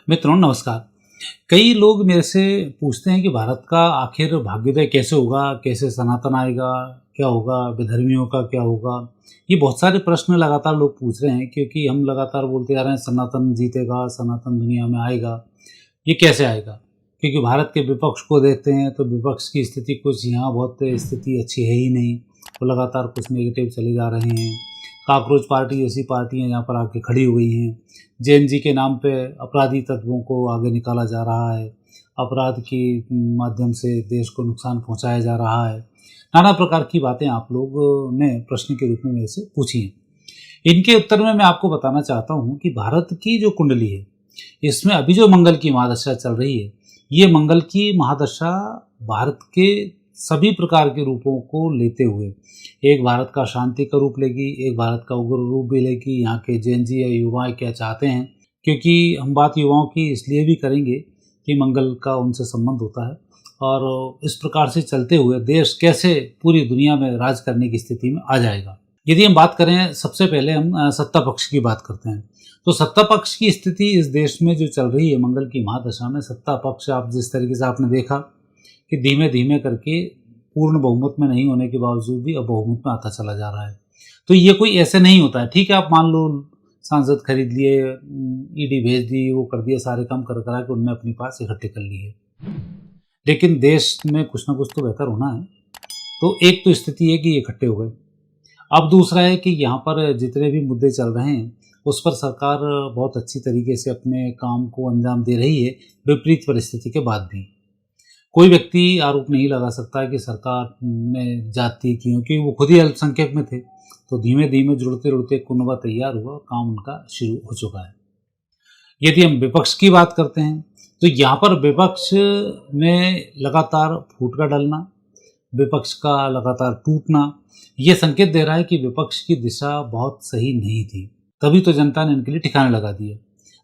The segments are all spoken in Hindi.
मित्रों नमस्कार। कई लोग मेरे से पूछते हैं कि भारत का आखिर भाग्योदय कैसे होगा? कैसे सनातन आएगा? क्या होगा? विधर्मियों का क्या होगा? ये बहुत सारे प्रश्न लगातार लोग पूछ रहे हैं क्योंकि हम लगातार बोलते आ रहे हैं सनातन जीतेगा, सनातन दुनिया में आएगा। ये कैसे आएगा? क्योंकि भारत के विपक्ष को देखते हैं तो विपक्ष की स्थिति कुछ यहाँ बहुत स्थिति अच्छी है ही नहीं। वो लगातार कुछ नेगेटिव चले जा रहे हैं। कॉकरोच पार्टी जैसी पार्टियाँ यहाँ पर आके खड़ी हो गई हैं। जेएनजी के नाम पे अपराधी तत्वों को आगे निकाला जा रहा है। अपराध के माध्यम से देश को नुकसान पहुँचाया जा रहा है। नाना प्रकार की बातें आप लोग ने प्रश्न के रूप में मेरे से पूछी हैं। इनके उत्तर में मैं आपको बताना चाहता हूँ कि भारत की जो कुंडली है, इसमें अभी जो मंगल की महादशा चल रही है, ये मंगल की महादशा भारत के सभी प्रकार के रूपों को लेते हुए एक भारत का शांति का रूप लेगी, एक भारत का उग्र रूप भी लेगी। यहाँ के जेएनजी या युवा क्या चाहते हैं, क्योंकि हम बात युवाओं की इसलिए भी करेंगे कि मंगल का उनसे संबंध होता है और इस प्रकार से चलते हुए देश कैसे पूरी दुनिया में राज करने की स्थिति में आ जाएगा। यदि हम बात करें, सबसे पहले हम सत्ता पक्ष की बात करते हैं। तो सत्ता पक्ष की स्थिति इस देश में जो चल रही है मंगल की महादशा में, सत्ता पक्ष आप जिस तरीके से आपने देखा कि धीमे धीमे करके पूर्ण बहुमत में नहीं होने के बावजूद भी अब बहुमत में आता चला जा रहा है। तो ये कोई ऐसे नहीं होता है। ठीक है, आप मान लो सांसद खरीद लिए, ईडी भेज दी, वो कर दिया, सारे काम कर करा के उनने अपने पास इकट्ठे कर लिए, लेकिन देश में कुछ ना कुछ तो बेहतर होना है। तो एक तो स्थिति है कि ये इकट्ठे हो गए। अब दूसरा है कि यहाँ पर जितने भी मुद्दे चल रहे हैं उस पर सरकार बहुत अच्छी तरीके से अपने काम को अंजाम दे रही है, विपरीत परिस्थिति के बाद भी। कोई व्यक्ति आरोप नहीं लगा सकता कि सरकार ने जाति की, क्योंकि वो खुद ही अल्पसंख्यक में थे। तो धीमे धीमे जुड़ते जुड़ते कुनबा तैयार हुआ, काम उनका शुरू हो चुका है। यदि हम विपक्ष की बात करते हैं तो यहाँ पर विपक्ष में लगातार फूट का डलना, विपक्ष का लगातार टूटना, ये संकेत दे रहा है कि विपक्ष की दिशा बहुत सही नहीं थी। तभी तो जनता ने इनके लिए ठिकाने लगा दिया।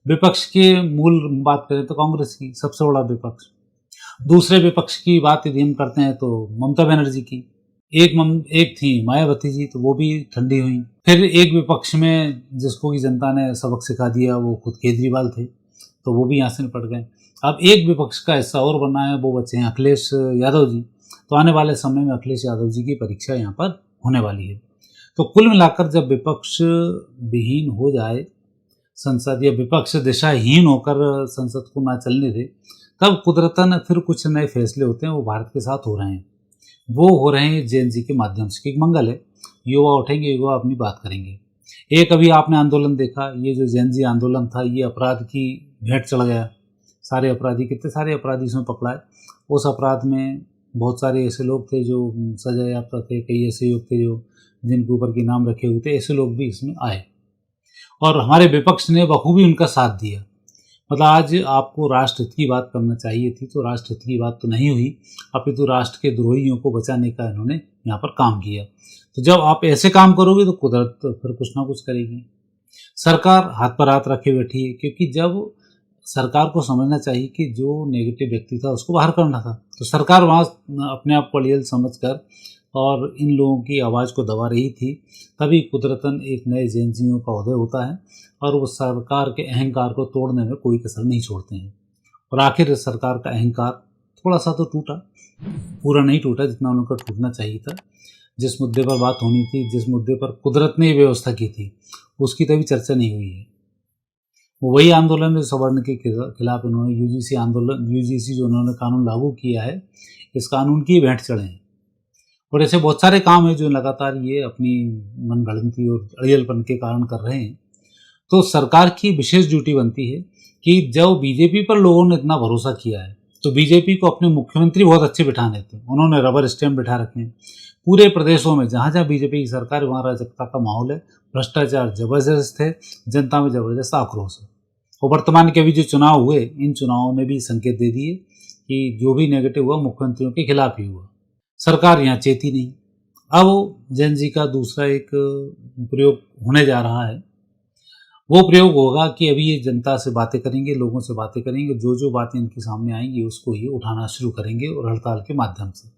विपक्ष के मूल बात करें तो कांग्रेस की सबसे बड़ा विपक्ष। दूसरे विपक्ष की बात यदि हम करते हैं तो ममता बनर्जी की। एक थी मायावती जी, तो वो भी ठंडी हुई। फिर एक विपक्ष में जिसको की जनता ने सबक सिखा दिया, वो खुद केजरीवाल थे, तो वो भी यहाँ से निपट गए। अब एक विपक्ष का हिस्सा और बना है, वो बचे हैं अखिलेश यादव जी। तो आने वाले समय में अखिलेश यादव जी की परीक्षा यहाँ पर होने वाली है। तो कुल मिलाकर जब विपक्ष विहीन हो जाए संसद, या विपक्ष दिशाहीन होकर संसद को ना चलने दे, तब कुदरतन फिर कुछ नए फैसले होते हैं, वो भारत के साथ हो रहे हैं। वो हो रहे हैं जेएनजी के माध्यम से, क्योंकि मंगल है, युवा उठेंगे, युवा अपनी बात करेंगे। एक अभी आपने आंदोलन देखा, ये जो जेएनजी आंदोलन था, ये अपराध की भेंट चढ़ गया। सारे अपराधी, कितने सारे अपराधी इसमें पकड़ाए। उस अपराध में बहुत सारे ऐसे लोग थे जो सजा याफ्ता थे, कई ऐसे लोग थे जो जिनके ऊपर के नाम रखे हुए थे, ऐसे लोग भी इसमें आए और हमारे विपक्ष ने बखूबी उनका साथ दिया। मतलब आज आपको राष्ट्र हित की बात करना चाहिए थी, तो राष्ट्र हित की बात तो नहीं हुई, अपितु राष्ट्र के द्रोहियों को बचाने का इन्होंने यहाँ पर काम किया। तो जब आप ऐसे काम करोगे तो कुदरत फिर कुछ ना कुछ करेगी। सरकार हाथ पर हाथ रखे बैठी है, क्योंकि जब सरकार को समझना चाहिए कि जो नेगेटिव व्यक्ति था उसको बाहर करना था, तो सरकार वहाँ अपने आप को अड़ियल समझकर और इन लोगों की आवाज़ को दबा रही थी। तभी कुदरतन एक नए जेएनजीओ का उदय होता है और वो सरकार के अहंकार को तोड़ने में कोई कसर नहीं छोड़ते हैं। और आखिर सरकार का अहंकार थोड़ा सा तो टूटा, पूरा नहीं टूटा जितना उनका टूटना चाहिए था। जिस मुद्दे पर बात होनी थी, जिस मुद्दे पर कुदरत ने व्यवस्था की थी, उसकी तभी चर्चा नहीं हुई है। वही आंदोलन जो सवर्ण के खिलाफ इन्होंने यूजीसी जो उन्होंने कानून लागू किया है, इस कानून की भेंट चढ़े हैं। और ऐसे बहुत सारे काम हैं जो लगातार ये अपनी मनगढ़ंती और अड़ियलपन के कारण कर रहे हैं। तो सरकार की विशेष ड्यूटी बनती है कि जब बीजेपी पर लोगों ने इतना भरोसा किया है, तो बीजेपी को अपने मुख्यमंत्री बहुत अच्छे बिठाने थे। उन्होंने रबर स्टैम्प बिठा रखे हैं पूरे प्रदेशों में, जहाँ जहाँ बीजेपी की सरकार, वहाँ अराजकता का माहौल है, भ्रष्टाचार जबरदस्त है, जनता में जबरदस्त आक्रोश है। और वर्तमान के अभी जो चुनाव हुए, इन चुनावों ने भी संकेत दे दिए कि जो भी नेगेटिव हुआ मुख्यमंत्रियों के खिलाफ ही हुआ। सरकार यहाँ चेती नहीं। अब जेएनजी का दूसरा एक प्रयोग होने जा रहा है। वो प्रयोग होगा कि अभी ये जनता से बातें करेंगे, लोगों से बातें करेंगे, जो जो बातें इनके सामने आएंगी उसको ये उठाना शुरू करेंगे, और हड़ताल के माध्यम से।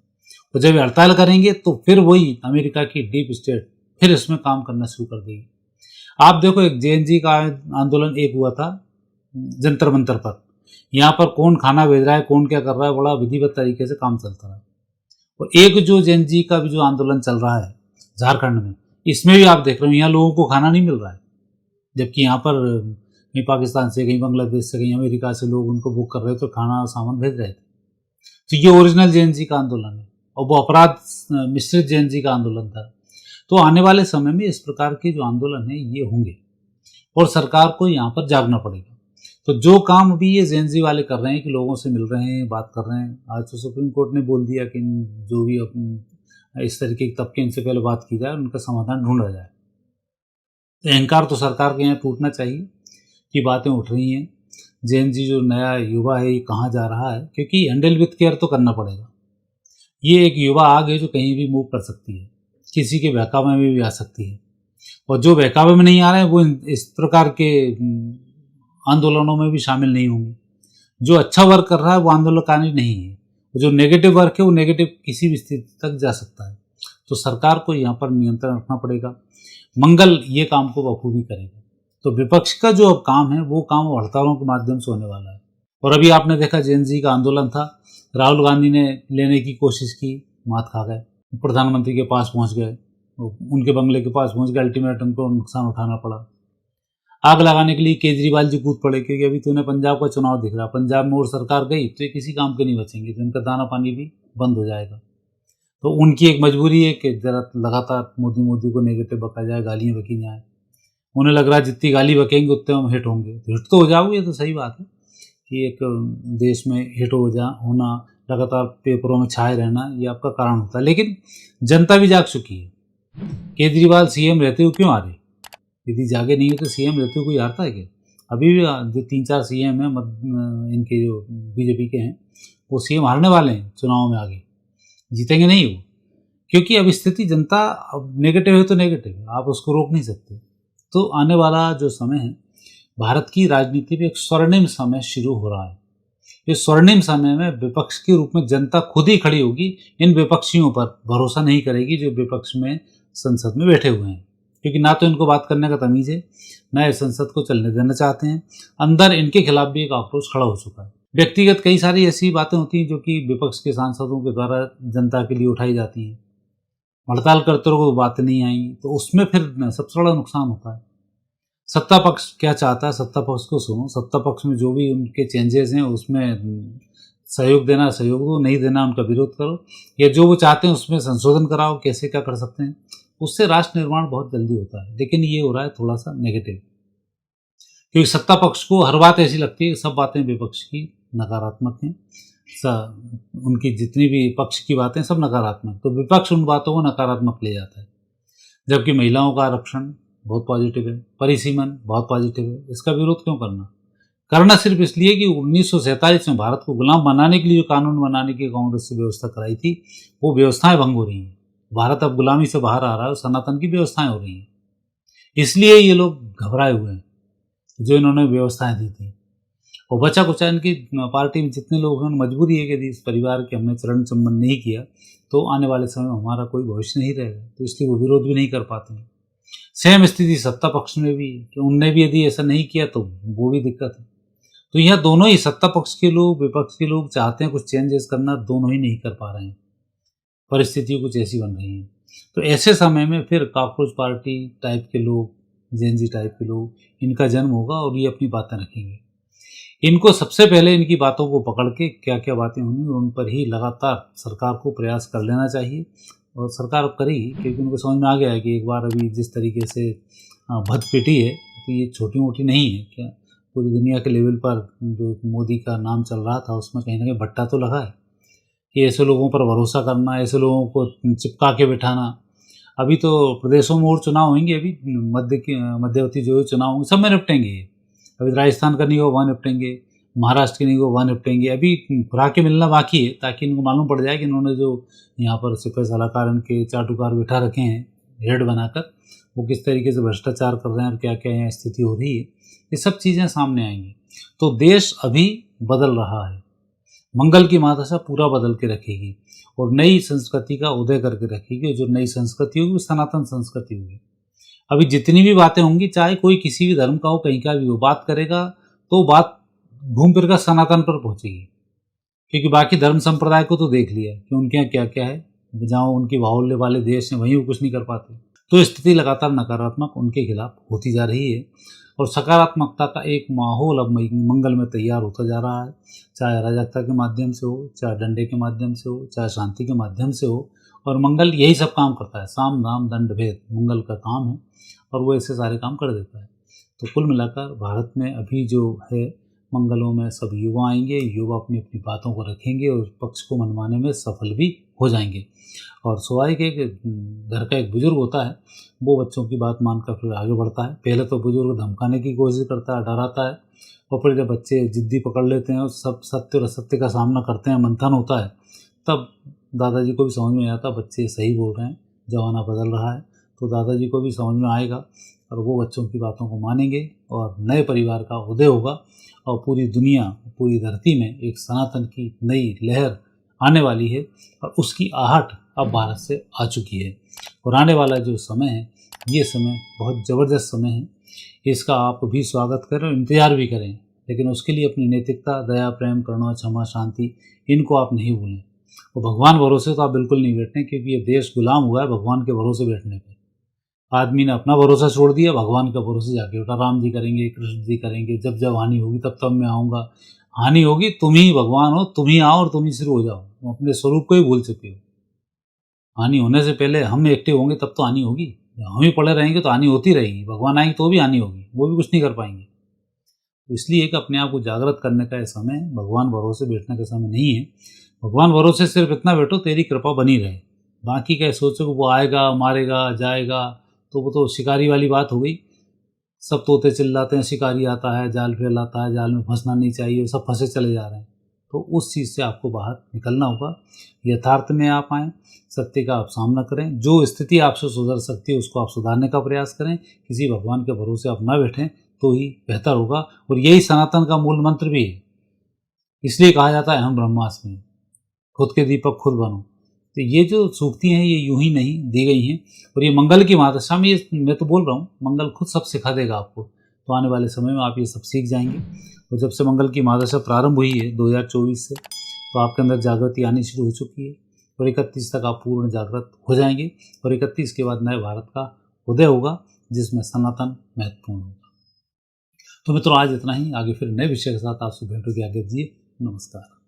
और जब हड़ताल करेंगे तो फिर वही अमेरिका की डीप स्टेट फिर इसमें काम करना शुरू कर देगी। आप देखो, एक जेएनजी का आंदोलन एक हुआ था जंतर मंतर पर। यहाँ पर कौन खाना भेज रहा है, कौन क्या कर रहा है, बड़ा विधिवत तरीके से काम चलता रहा। और एक जो जेन जी का भी जो आंदोलन चल रहा है झारखंड में, इसमें भी आप देख रहे हो यहाँ लोगों को खाना नहीं मिल रहा है, जबकि यहाँ पर कहीं पाकिस्तान से, कहीं बांग्लादेश से, कहीं अमेरिका से लोग उनको बुक कर रहे थे तो खाना सामान भेज रहे थे। तो ये ओरिजिनल जेन जी का आंदोलन है और वो अपराध मिश्रित जेन जी का आंदोलन था। तो आने वाले समय में इस प्रकार के जो आंदोलन है ये होंगे और सरकार को यहाँ पर जागना पड़ेगा। तो जो काम अभी ये जेन जी वाले कर रहे हैं कि लोगों से मिल रहे हैं, बात कर रहे हैं, आज तो सुप्रीम कोर्ट ने बोल दिया कि जो भी इस तरीके के तबके इनसे पहले बात की जाए, उनका समाधान ढूंढा जाए। तो अहंकार तो सरकार के यहाँ टूटना चाहिए कि बातें उठ रही हैं। जेन जी जो नया युवा है ये कहाँ जा रहा है, क्योंकि हैंडल विथ केयर तो करना पड़ेगा। ये एक युवा आग है जो कहीं भी मूव कर सकती है, किसी के बहकावे में भी आ सकती है, और जो बहकावे में नहीं आ रहे हैं वो इस प्रकार के आंदोलनों में भी शामिल नहीं होंगे। जो अच्छा वर्क कर रहा है वो आंदोलनकारी नहीं है, जो नेगेटिव वर्क है वो नेगेटिव किसी भी स्थिति तक जा सकता है। तो सरकार को यहाँ पर नियंत्रण रखना पड़ेगा। मंगल ये काम को बखूबी करेगा। तो विपक्ष का जो अब काम है वो काम हड़तालों के माध्यम से होने वाला है। और अभी आपने देखा जेन जी का आंदोलन था, राहुल गांधी ने लेने की कोशिश की, मात खा गए, प्रधानमंत्री के पास पहुंच गए, उनके बंगले के पास पहुंच गए, अल्टीमेटम को नुकसान उठाना पड़ा। आग लगाने के लिए केजरीवाल जी कूद पड़े, क्योंकि अभी तूने पंजाब का चुनाव दिख रहा, पंजाब में और सरकार गई तो ये किसी काम के नहीं बचेंगे, तो इनका दाना पानी भी बंद हो जाएगा। तो उनकी एक मजबूरी है कि जरा लगातार मोदी को नेगेटिव बका जाए, गालियाँ बकी जाए। उन्हें लग रहा है जितनी गाली बकेंगे उतने हम हिट होंगे। तो हिट तो हो जाओगे, ये तो सही बात है कि एक देश में हिट होना, लगातार पेपरों में छाए रहना, ये आपका कारण होता है। लेकिन जनता भी जाग चुकी है। केजरीवाल सीएम रहते हुए क्यों आ रहे? यदि जागे नहीं हो तो सीएम रहते हुए कोई हारता है क्या? अभी भी जो 3-4 सीएम हैं इनके जो बीजेपी के हैं, वो सीएम हारने वाले हैं चुनाव में, आगे जीतेंगे नहीं वो, क्योंकि अब स्थिति जनता अब नेगेटिव है तो नेगेटिव है, आप उसको रोक नहीं सकते। तो आने वाला जो समय है भारत की राजनीति में एक स्वर्णिम समय शुरू हो रहा है। इस स्वर्णिम समय में विपक्ष के रूप में जनता खुद ही खड़ी होगी, इन विपक्षियों पर भरोसा नहीं करेगी जो विपक्ष में संसद में बैठे हुए हैं, क्योंकि ना तो इनको बात करने का तमीज़ है, ना इस संसद को चलने देना चाहते हैं। अंदर इनके खिलाफ भी एक आक्रोश खड़ा हो चुका है। व्यक्तिगत कई सारी ऐसी बातें होती हैं जो कि विपक्ष के सांसदों के द्वारा जनता के लिए उठाई जाती हैं। हड़ताल करते रहो, बातें नहीं आई तो उसमें फिर सबसे बड़ा नुकसान होता है। सत्ता पक्ष क्या चाहता है, सत्ता पक्ष को सुनो, सत्ता पक्ष में जो भी उनके चेंजेस हैं उसमें सहयोग देना सहयोग दो, नहीं देना उनका विरोध करो, या जो वो चाहते हैं उसमें संशोधन कराओ, कैसे क्या कर सकते हैं, उससे राष्ट्र निर्माण बहुत जल्दी होता है। लेकिन ये हो रहा है थोड़ा सा नेगेटिव, क्योंकि सत्ता पक्ष को हर बात ऐसी लगती है कि सब बातें विपक्ष की नकारात्मक हैं, उनकी जितनी भी पक्ष की बातें सब नकारात्मक, तो विपक्ष उन बातों को नकारात्मक ले जाता है। जबकि महिलाओं का आरक्षण बहुत पॉजिटिव है, परिसीमन बहुत पॉजिटिव है, इसका विरोध क्यों करना सिर्फ इसलिए कि 1947 में भारत को गुलाम बनाने के लिए जो कानून बनाने की कांग्रेस से व्यवस्था कराई थी वो व्यवस्थाएं भंग हो रही हैं। भारत अब गुलामी से बाहर आ रहा है, सनातन की व्यवस्थाएं हो रही हैं, इसलिए ये लोग घबराए हुए हैं जो इन्होंने व्यवस्थाएं दी थी। और बचा कुचा इनकी पार्टी में जितने लोग हैं, मजबूरी है कि यदि इस परिवार के हमने चरण चुम्बन नहीं किया तो आने वाले समय में हमारा कोई भविष्य नहीं रहेगा, तो इसलिए वो विरोध भी नहीं कर पाते हैं। सेम स्थिति सत्ता पक्ष में भी है कि उनने भी यदि ऐसा नहीं किया तो वो भी दिक्कत है। तो यह दोनों ही, सत्ता पक्ष के लोग, विपक्ष के लोग चाहते हैं कुछ चेंजेस करना, दोनों ही नहीं कर पा रहे हैं, परिस्थितियाँ कुछ ऐसी बन रही हैं। तो ऐसे समय में फिर कॉकरोच पार्टी टाइप के लोग, जेन जी टाइप के लोग, इनका जन्म होगा और ये अपनी बातें रखेंगे। इनको सबसे पहले इनकी बातों को पकड़ के क्या क्या बातें होंगी उन पर ही लगातार सरकार को प्रयास कर लेना चाहिए, और सरकार करेगी, क्योंकि उनको समझ में आ गया है कि एक बार अभी जिस तरीके से भद पिटी है तो ये छोटी मोटी नहीं है। क्या पूरी दुनिया के लेवल पर जो मोदी का नाम चल रहा था उसमें कहीं ना कहीं भट्टा तो लगा है कि ऐसे लोगों पर भरोसा करना, ऐसे लोगों को चिपका के बिठाना। अभी तो प्रदेशों में और चुनाव होंगे, अभी मध्यवर्ती जो चुनाव होंगे सब में निपटेंगे। अभी राजस्थान का नहीं हो वहाँ निपटेंगे, महाराष्ट्र के नहीं हो वहाँ निपटेंगे। अभी खुराकें मिलना बाकी है ताकि इनको मालूम पड़ जाए कि इन्होंने जो यहाँ पर सिपह सलाहकार इनके चाटुकार बिठा रखे हैं हेड बनाकर, वो किस तरीके से भ्रष्टाचार कर रहे हैं और क्या क्या यहाँ स्थिति हो रही है, ये सब चीज़ें सामने आएंगी। तो देश अभी बदल रहा है, मंगल की महादशा पूरा बदल के रखेगी और नई संस्कृति का उदय करके रखेगी। जो नई संस्कृति होगी वो सनातन संस्कृति होगी। अभी जितनी भी बातें होंगी, चाहे कोई किसी भी धर्म का हो, कहीं का भी हो, बात करेगा तो बात घूम फिर कर सनातन पर पहुंचेगी, क्योंकि बाकी धर्म संप्रदाय को तो देख लिया कि उनके यहाँ क्या क्या है, जहाँ उनकी बाहुल्य वाले देश हैं वहीं वो कुछ नहीं कर पाते। तो स्थिति लगातार नकारात्मक उनके खिलाफ होती जा रही है और सकारात्मकता का एक माहौल अब मंगल में तैयार होता जा रहा है, चाहे अराजकता के माध्यम से हो, चाहे डंडे के माध्यम से हो, चाहे शांति के माध्यम से हो। और मंगल यही सब काम करता है, साम दाम दंड भेद मंगल का काम है और वो ऐसे सारे काम कर देता है। तो कुल मिलाकर भारत में अभी जो है मंगलों में सब युवा आएंगे, युवा अपनी अपनी बातों को रखेंगे और पक्ष को मनवाने में सफल भी हो जाएंगे। और स्वाभाविक है कि घर का एक बुजुर्ग होता है, वो बच्चों की बात मानकर फिर आगे बढ़ता है। पहले तो बुजुर्ग धमकाने की कोशिश करता है, डराता है, और फिर जब बच्चे जिद्दी पकड़ लेते हैं और सब सत्य और असत्य का सामना करते हैं, मंथन होता है, तब दादाजी को भी समझ में आता बच्चे सही बोल रहे हैं, ज़माना बदल रहा है। तो दादाजी को भी समझ में आएगा और वो बच्चों की बातों को मानेंगे और नए परिवार का उदय होगा और पूरी दुनिया, पूरी धरती में एक सनातन की नई लहर आने वाली है और उसकी आहट अब भारत से आ चुकी है। और आने वाला जो समय है, ये समय बहुत ज़बरदस्त समय है, इसका आप भी स्वागत करें और इंतज़ार भी करें, लेकिन उसके लिए अपनी नैतिकता, दया, प्रेम, करुणा, क्षमा, शांति, इनको आप नहीं भूलें। और भगवान भरोसे तो आप बिल्कुल नहीं बैठें, क्योंकि ये देश गुलाम हुआ है भगवान के भरोसे बैठने पर। आदमी ने अपना भरोसा छोड़ दिया, भगवान का भरोसे जाके उठा। राम जी करेंगे, कृष्ण जी करेंगे, जब जब हानि होगी तब तब मैं आऊँगा। हानि होगी, तुम ही भगवान हो, तुम ही आओ और तुम ही शुरू हो जाओ। तुम अपने स्वरूप को ही भूल चुके हो। हानि होने से पहले हम एक्टिव होंगे तब तो हानि होगी। हम ही पड़े रहेंगे तो हानि होती रहेगी। भगवान आएंगे तो भी हानि होगी, वो भी कुछ नहीं कर पाएंगे। तो इसलिए कि अपने आप को जागृत करने का समय, भगवान भरोसे बैठने का समय नहीं है। भगवान भरोसे सिर्फ इतना बैठो तेरी कृपा बनी रहे। बाकी क्या सोचो कि वो आएगा, मारेगा, जाएगा, तो वो तो शिकारी वाली बात हो गई। सब तोते चिल्लाते हैं, शिकारी आता है, जाल फैलाता है, जाल में फंसना नहीं चाहिए, सब फंसे चले जा रहे हैं। तो उस चीज़ से आपको बाहर निकलना होगा। यथार्थ में आप आएँ, सत्य का आप सामना करें। जो स्थिति आपसे सुधर सकती है उसको आप सुधारने का प्रयास करें। किसी भगवान के भरोसे आप ना बैठें तो ही बेहतर होगा। और यही सनातन का मूल मंत्र भी है। इसलिए कहा जाता है हम ब्रह्मास्मि, खुद के दीपक खुद बनो। तो ये जो सूक्ति हैं ये यूं ही नहीं दी गई हैं, और ये मंगल की महादशा में, ये मैं तो बोल रहा हूँ, मंगल खुद सब सिखा देगा आपको। तो आने वाले समय में आप ये सब सीख जाएंगे। और जब से मंगल की महादशा प्रारंभ हुई है 2024 से, तो आपके अंदर जागृति आनी शुरू हो चुकी है और 31 तक आप पूर्ण जागृत हो जाएंगे। और 31 के बाद नए भारत का उदय होगा, जिसमें सनातन महत्वपूर्ण होगा। तो मित्रों, आज इतना ही। आगे फिर नए विषय के साथ आपसे भेंट होगी। आगे दीजिए, नमस्कार।